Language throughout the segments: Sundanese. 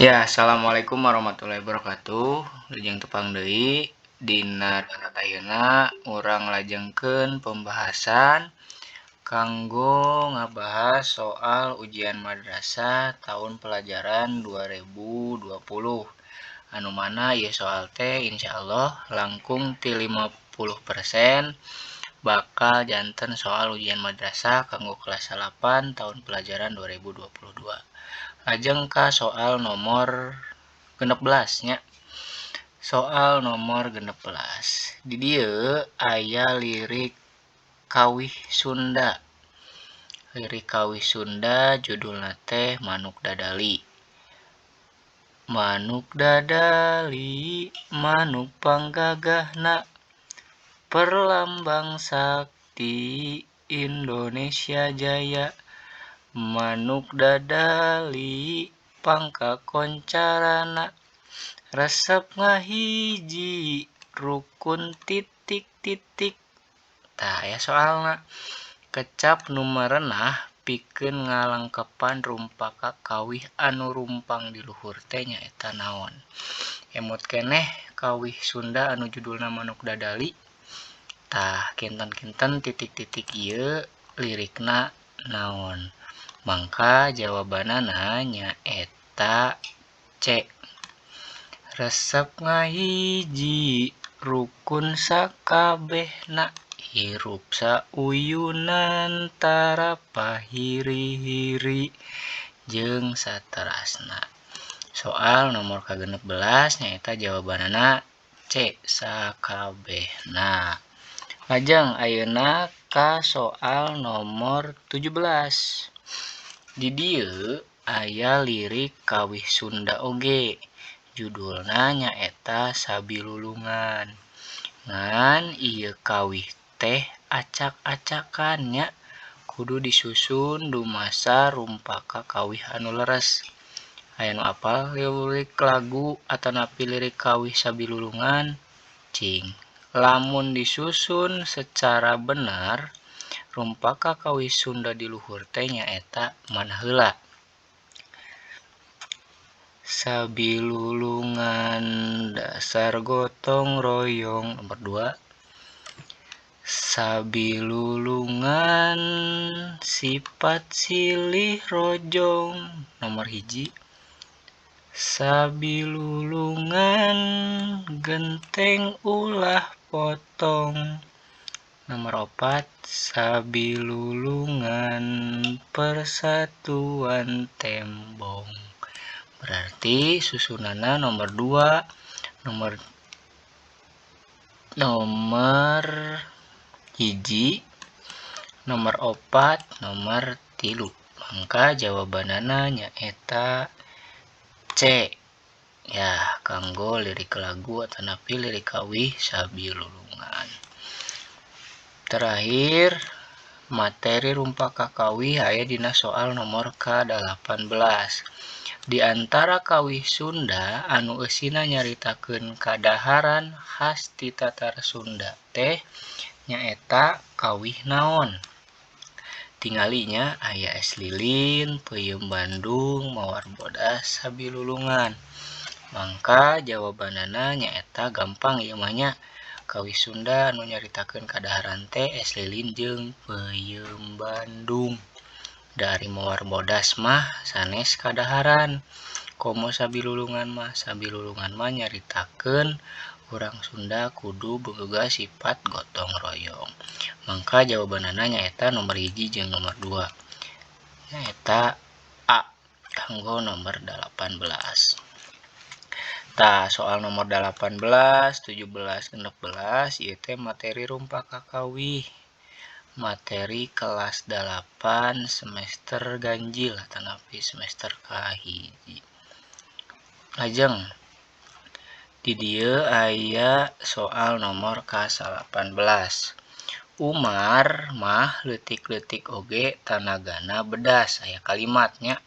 Ya, assalamualaikum warahmatullahi wabarakatuh. Lajeng tepang deui dina donat ayeuna urang lajengkeun pembahasan kanggo ngabahas soal ujian madrasah tahun pelajaran 2020. Anu mana ieu soal teh insyaallah langkung ti 50% bakal janten soal ujian madrasah kanggo kelas 8 tahun pelajaran 2022. Lajeng ka soal nomor 16 nya. Soal nomor 16. Di dieu aya lirik kawih Sunda. Lirik kawih Sunda judulna teh Manuk Dadali. Manuk dadali, manuk panggagahna, perlambang sakti Indonesia Jaya. Manuk dadali pangkakoncarana, resep ngahiji rukun titik-titik. Tah aya soalna. Kecap nu marenah pikeun ngalengkepan rumpaka kawih anu rumpang di luhur teh nyaeta naon? Emut keneh kawih Sunda anu judulna Manuk Dadali. Tah kinten-kinten titik-titik ieu lirikna naon? Mangka jawabanana nyaeta C. Resep ngahiji rukun sakabehna, hirup sauyunan tara pahiri-hiri jeung saterasna. Soal nomor ka-16 nyaeta jawabanana C. Sakabehna. Lajeng ayeuna ka soal nomor 17. Di dieu aya lirik kawih Sunda oge. Judulna nyaeta Sabilulungan. Ngan ieu kawih teh acak-acakan nya, kudu disusun dumasa rumpaka kawih anu leres. Aya nu apal lirik lagu atanapi lirik kawih Sabilulungan? Cing. Lamun disusun secara benar, rumpaka kawih Sunda di luhur teh nyaeta mana heula? Sabilulungan dasar gotong royong nomor 2. Sabilulungan sifat silih rojong nomor 1. Sabilulungan genteng ulah potong nomor 4. Sabilulungan persatuan tembong. Berarti susunanna nomor 2, nomor 1, nomor 4, nomor 3. Mangka jawabanana nyaeta C. Ya, kanggo lirik lagu atanapi lirik kawih Sabilulungan. Terakhir, materi rumpaka kawih aya dina soal nomor ka-18. Di antara kawih Sunda anu eusina nyaritakeun kadaharan khas ti Tatar Sunda teh nyaeta kawih naon? Tingalinya aya es lilin, peuyeum Bandung, mawar bodas, sabilulungan. Mangka jawabanana nyaeta gampang ieu mah nya. Kawih Sunda anu nyaritakeun kadaharan teh es lilin jeung peuyeum Bandung. Dari mawar bodas mah sanes kadaharan. Komo sabilulungan mah nyaritakeun urang Sunda kudu boga sifat gotong royong. Mangka jawabanana nyaeta nomor 1 jeung nomor 2. Nyaeta A kanggo nomor 18. Tah, soal nomor 18, 17, 16 ieu teh materi rumpaka kawih. Materi kelas 8 semester ganjil atanapi semester kahiji. Lajeng di dieu aya soal nomor ka-18. Umar mah leutik-leutik oge tanagana bedas. Aya kalimatnya.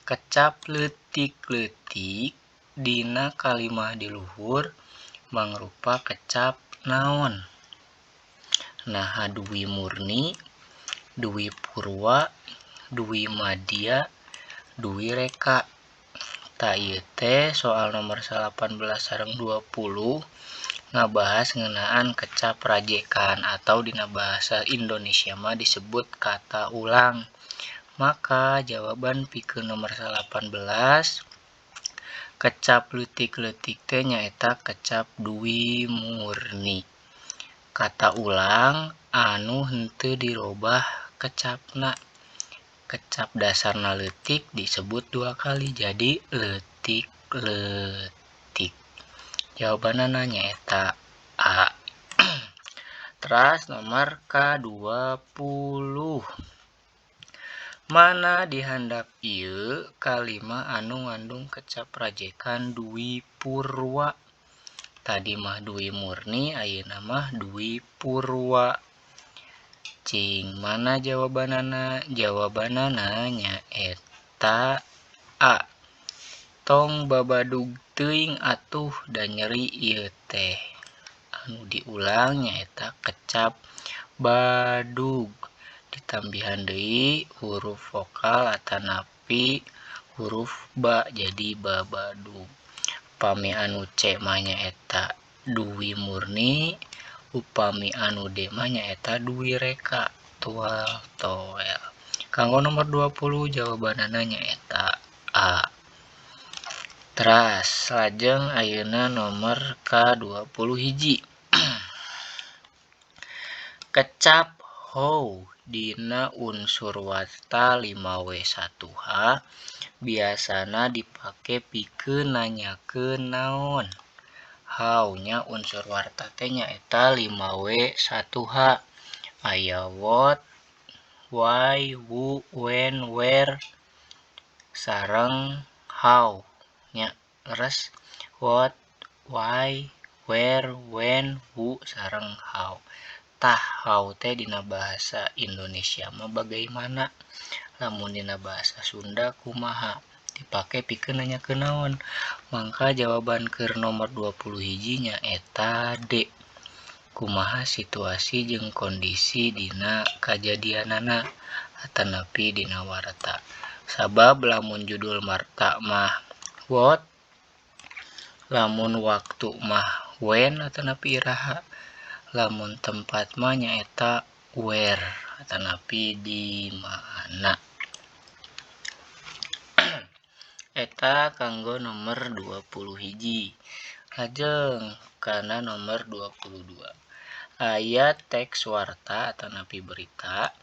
Kecap leutik-leutik dina kalimah di luhur mangrupa kecap naon? Naha Dwi Murni, Dwi Purwa, Dwi Madya, Dwi Reka. Ta ieu teh soal nomor 18 sareng 20 ngabahas ngeunaan kecap rajekan atau dina bahasa Indonesia mah disebut kata ulang. Maka jawaban pikeun nomor 18 kecap leutik-leutik teh nyaeta kecap dwi murni. Kata ulang anu henteu dirobah kecapna. Kecap dasarna leutik disebut 2 kali jadi leutik-leutik. Jawabanna nyaeta A. Teras nomor K20. Mana di handap ieu kalima anu ngandung kecap rajekan dwi purwa. Tadi mah dwi murni, ayeuna mah dwi purwa. Cing mana jawabanana? Jawabanana nyaeta A. Tong babadug teuing atuh da nyeri ieu teh. Anu diulang nyaeta kecap badug. Ditambihan deui huruf vokal atanapi huruf ba jadi babadug. Upami anu C mah nyaeta dwi murni, upami anu D mah nyaeta dwi reka tual toel. Kanggo nomor 20 jawabanana nyaeta A. Teras lajeng ayeuna nomor K21. Kecap how dina unsur warta 5W1H biasana dipake pikeun nanyakeun naon. How nya unsur warta teh nyaeta 5W1H. Aya what, why, who, when, where sareng how nya. Leres what, why, where, when, who sareng how. Tah how teh dina bahasa Indonesia mah bagaimana? Lamun dina bahasa Sunda kumaha? Dipake pikeun nanyakeun naon. Mangka jawaban keur nomor 21 nyaeta D. Kumaha situasi jeung kondisi dina kajadianana atanapi dina warta. Sabab lamun judul warta mah what, lamun waktu mah when atanapi iraha, lamun tempat mah nyaeta where atanapi di mana. Eta kanggo nomor 21. Lajeng kana nomor 22. Aya teks warta atanapi berita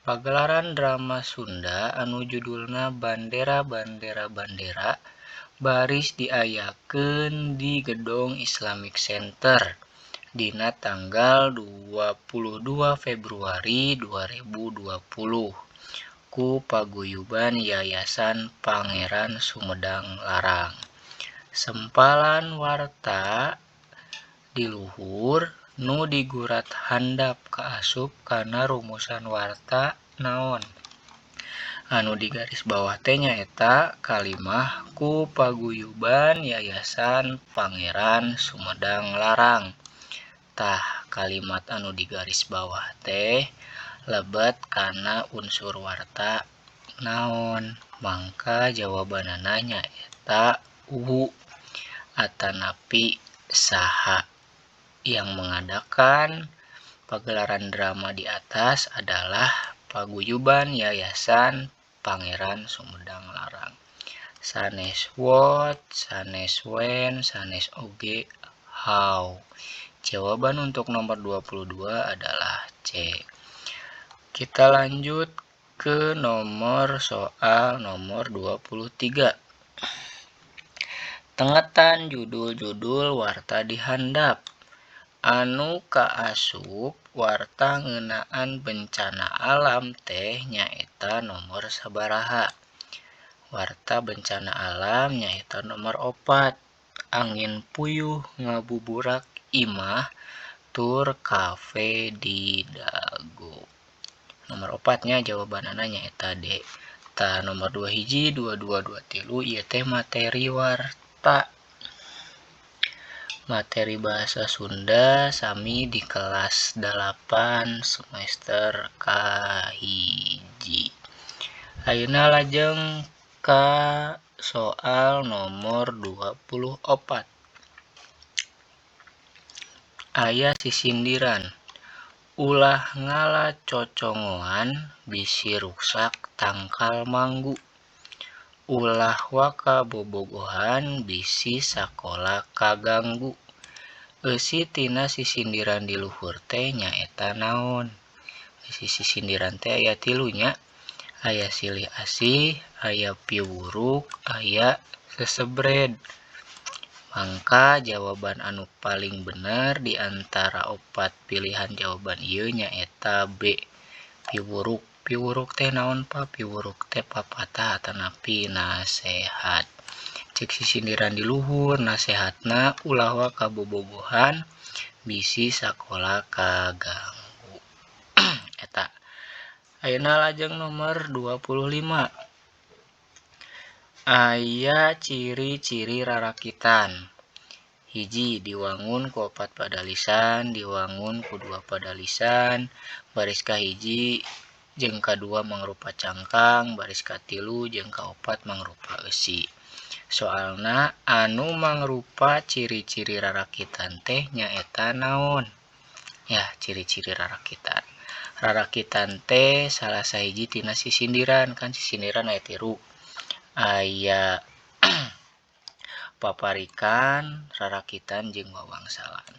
pagelaran drama Sunda anu judulna Bandera-Bandera Bandera baris diayakeun di Gedung Islamic Center dina tanggal 22 Februari 2020 ku paguyuban Yayasan Pangeran Sumedang Larang. Sempalan warta di luhur nu digurat handap kaasup kana rumusan warta naon. Anu di garis bawah teh nyaeta kalimah ku paguyuban Yayasan Pangeran Sumedang Larang. Tah kalimat anu di garis bawah teh lebet kana unsur warta naon. Mangka jawabanana nyaeta U. Atanapi saha yang mengadakan pagelaran drama di atas adalah paguyuban Yayasan Pangeran Sumedang Larang. Sanes what, sanes when, sanes oge how. Jawaban untuk nomor 22 adalah C. Kita lanjut ke nomor soal nomor 23. Tengetan judul-judul warta di handap. Anu kaasup warta ngeunaan bencana alam teh nyaeta nomor sabaraha. Warta bencana alam nyaeta nomor 4. Angin puyuh ngabuburak imah tur kafe di dago. Nomor 4 nya jawabanana nyaeta D. Tah nomor 21, 22, 23 ieu teh materi warta. Materi bahasa Sunda sami di kelas 8 semester kahiji. Ayeuna lajeng ka soal nomor 24. Aya sisindiran. Ulah ngala cocongoan bisi ruksak tangkal manggu. Ulah waka bobogohan bisi sakola kaganggu. Eusi tina sisindiran di luhur teh nyaeta naon? Sisindiran teh aya tilunya. Aya silih asih, aya piwuruk, aya sesebred. Mangka jawaban anu paling bener di antara 4 pilihan jawaban ieu nyaeta B. Piwuruk. Piwuruk teh naon pa? Piwuruk teh papatah atanapi nasehat. Cek sisindiran di luhur nasehatna ulah waka bobogohan bisi sakola kaganggu. Eta. Ayeuna lajeng nomor 25. Aya ciri-ciri rarakitan. Hiji, diwangun ku 4 padalisan, diwangun ku 2 padalisan, baris kahiji jeung kadua mangrupa cangkang, baris katilu jeung kaopat mangrupa eusi. Soalna anu mangrupa ciri-ciri rarakitan teh nyaeta naon? Ya, ciri-ciri rarakitan. Rarakitan teh salah sahiji tina sisindiran, kan sisindiran aya tilu. Aya paparikan, rarakitan jeung wawangsalan.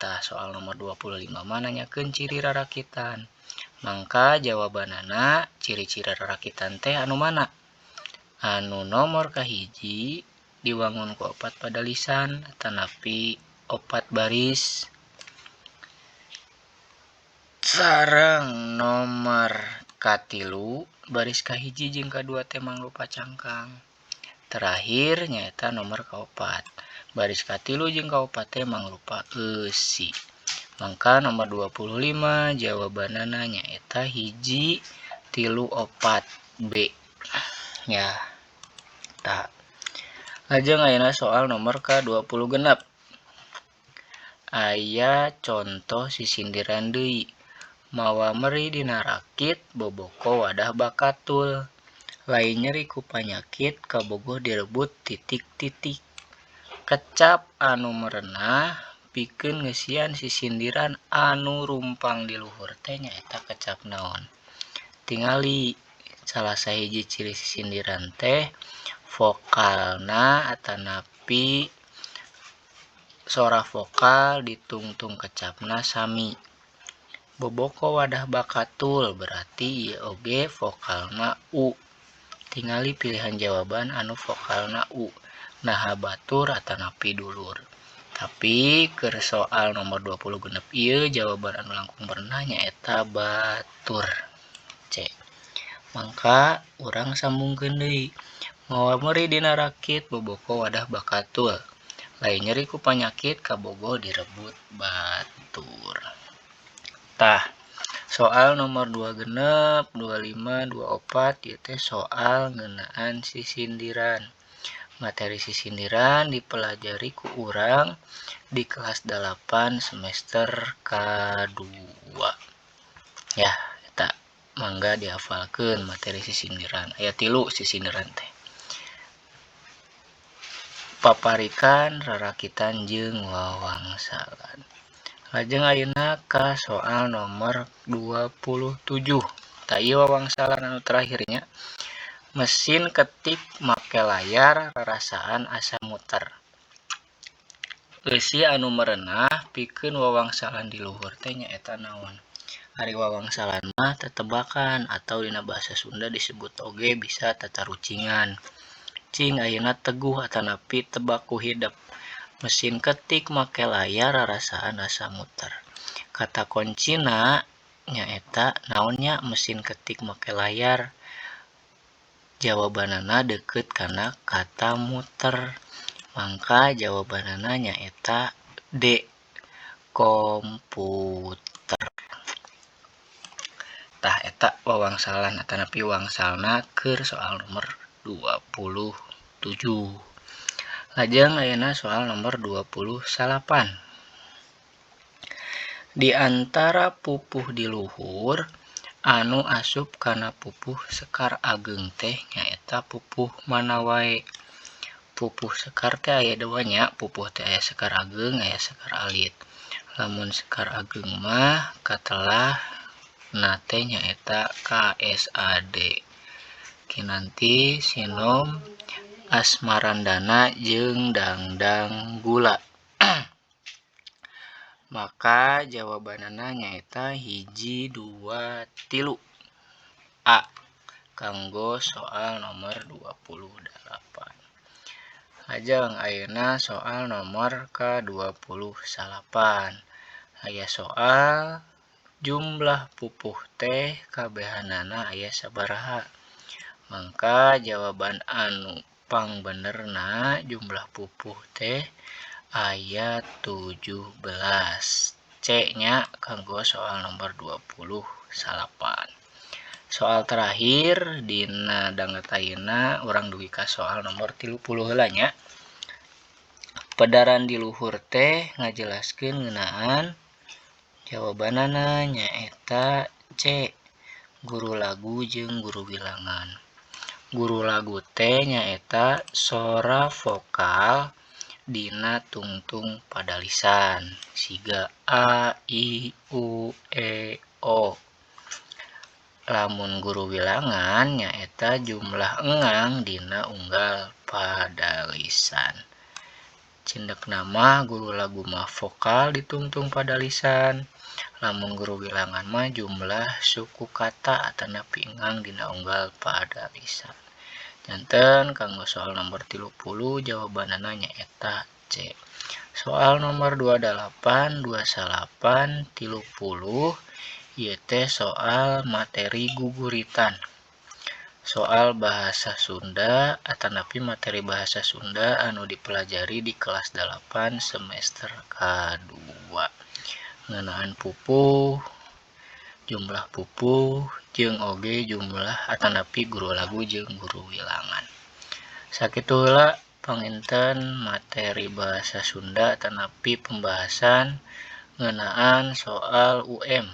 Tah soal nomor 25 mah nanyakeun ciri rarakitan. Mangka jawabanana ciri-ciri rarakitan teh anu mana? Anu nomor kahiji diwangun ku 4 padalisan atanapi 4 baris. Sareng nomor katilu baris kahiji jeung kadua teh mangrupa cangkang. Terakhir nyaeta nomor kaopat. Baris katilu jeung kaopat teh mangrupa eusi. Mangka nomor 25 jawabanana nyaeta hiji, tilu, opat, B. Ya. Tah. Lajeng ayeuna soal nomor ka-26. Aya contoh sisindiran deui. Mawa meri dina rakit boboko wadah bakatul. Lain nyeri ku panyakit kabogoh direbut titik-titik. Kecap anu merenah pikeun ngeusian sisindiran anu rumpang di luhur teh nyaeta kecap naon? Tingali salah sahiji ciri sisindiran teh vokalna atanapi sora vokal ditungtung kecapna sami. Boboko wadah bakatul berarti ieu oge vokalna U. Tingali pilihan jawaban anu vokalna U. Naha batur atanapi dulur. Tapi keur soal nomor 26 ieu jawaban anu langkung berenah nyaeta batur. C. Mangka urang sambungkeun deui. Mawa meri dina rakit boboko wadah bakatul. Lain nyeri ku panyakit kabogoh direbut batur. Tah, soal nomor 26, 25, 24 ieu teh soal ngeunaan sisindiran. Materi sisindiran dipelajari ku urang di kelas 8 semester ka-2. Ya, eta mangga dihafalkeun materi sisindiran. Aya tilu sisindiran teh. Paparikan, rarakitan jeung wawangsalan. Lajeng ayeuna ka soal nomor 27. Tah ieu wawangsalan anu terakhirnya. Mesin ketik make layar rarasaan asa muter. Eusi anu merenah pikeun wawangsalan di luhur teh nyaeta naon? Ari wawangsalan mah tetebakan atau dina bahasa Sunda disebut oge bisa tatarucingan. Cing ayeuna teguh atanapi tebak ku hidep. Mesin ketik make layar rarasaan asa muter. Kata kuncina nyaeta naonnya mesin ketik make layar? Jawabanana deukeut kana kata muter. Mangka jawabanana nyaeta D. Komputer. Tah eta wawangsalan atanapi wangsalna keur soal nomor 27. Lajeng ayeuna soal nomor 28. Di antara pupuh di luhur anu asup kana pupuh sekar ageung teh nyaeta pupuh mana wae? pupuh sekar teh aya dua nya, pupuh teh aya sekar ageng aya sekar alit. Lamun sekar ageng mah katelah na teh nyaeta KSAD. Kinanti sinom asmarandana jeung dangdang gula. Maka jawabanana nyaeta hiji 2 3 A kanggo soal nomor 28. Lajeng ayeuna soal nomor ke-28. Aya soal jumlah pupuh teh kabehanana aya sabaraha. Mangka jawaban anu pangbenerna jumlah pupuh teh aya 17. C nya kanggo soal nomor 28. Soal terakhir dina danget ayeuna urang dugi ka soal nomor 30 heula nya. Pedaran di luhur teh ngajelaskeun ngeunaan. Jawabanana nyaeta C. Guru lagu jeung guru wilangan. Guru lagu teh nyaeta sora vokal dina tungtung pada lisan siga A, I, U, E, O. Lamun guru wilangan nyaeta jumlah engang dina unggal pada lisan. Cindek nama guru lagu mah vokal ditungtung pada lisan. Lamun guru wilangan mah jumlah suku kata atanapi engang dina unggal pada lisan. Janten kanggo soal nomor 30 jawabanana nyaeta C. Soal nomor 28, 29, 30 ieu teh soal materi guguritan. Soal bahasa Sunda atanapi materi bahasa Sunda anu dipelajari di kelas 8 semester K2. Ngeunaan pupuh, jumlah pupuh jeung oge jumlah atanapi guru lagu jeung guru wilangan. Sakitu heula panginten materi bahasa Sunda atanapi pembahasan ngeunaan soal UM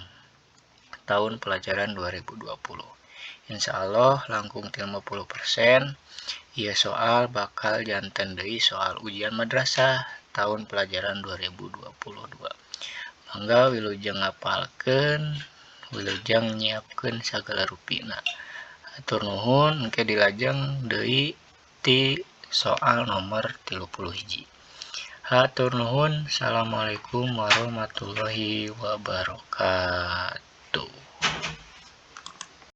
tahun pelajaran 2020. Insyaallah langkung 50% ieu soal bakal janten deui soal ujian madrasah tahun pelajaran 2022. Mangga wilujeng ngapalkeun, wilujeng nyiapkeun sagala rupina. Hatur nuhun engke dilajeng deui ti soal nomor 31. Hatur nuhun. Assalamualaikum warahmatullahi wabarakatuh.